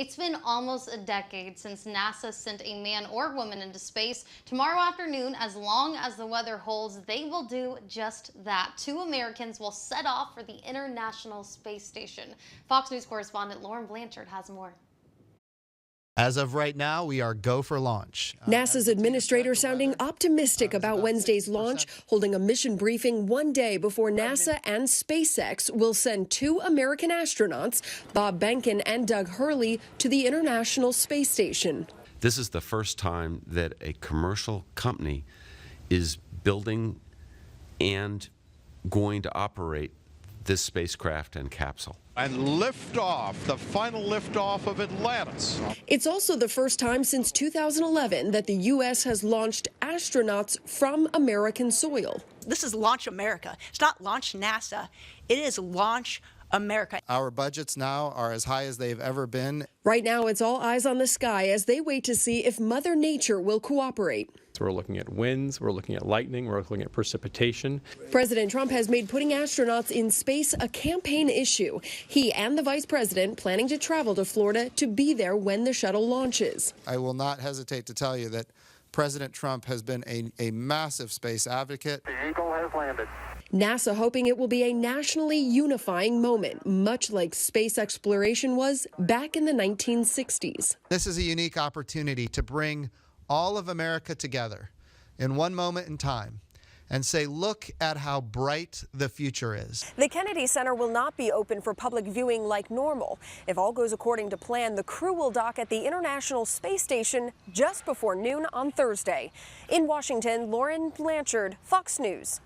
It's been almost a decade since NASA sent a man or woman into space. Tomorrow afternoon, as long as the weather holds, they will do just that. 2 Americans will set off for the International Space Station. Fox News correspondent Lauren Blanchard has more. As of right now, we are go for launch. NASA's administrator sounding optimistic about Wednesday's launch, holding a mission briefing one day before NASA and SpaceX will send 2 American astronauts, Bob Behnken and Doug Hurley, to the International Space Station. This is the first time that a commercial company is building and going to operate this spacecraft and capsule. And liftoff, the final liftoff of Atlantis. It's also the first time since 2011 that the U.S. has launched astronauts from American soil. This is Launch America. It's not Launch NASA. It is Launch America. Our budgets now are as high as they've ever been. Right now, it's all eyes on the sky as they wait to see if Mother Nature will cooperate. So we're looking at winds, we're looking at lightning, we're looking at precipitation. President Trump has made putting astronauts in space a campaign issue. He and the vice president planning to travel to Florida to be there when the shuttle launches. I will not hesitate to tell you that President Trump has been a massive space advocate. The Eagle has landed. NASA hoping it will be a nationally unifying moment, much like space exploration was back in the 1960s. This is a unique opportunity to bring all of America together in one moment in time and say, look at how bright the future is. The Kennedy Center will not be open for public viewing like normal. If all goes according to plan, the crew will dock at the International Space Station just before noon on Thursday. In Washington, Lauren Blanchard, Fox News.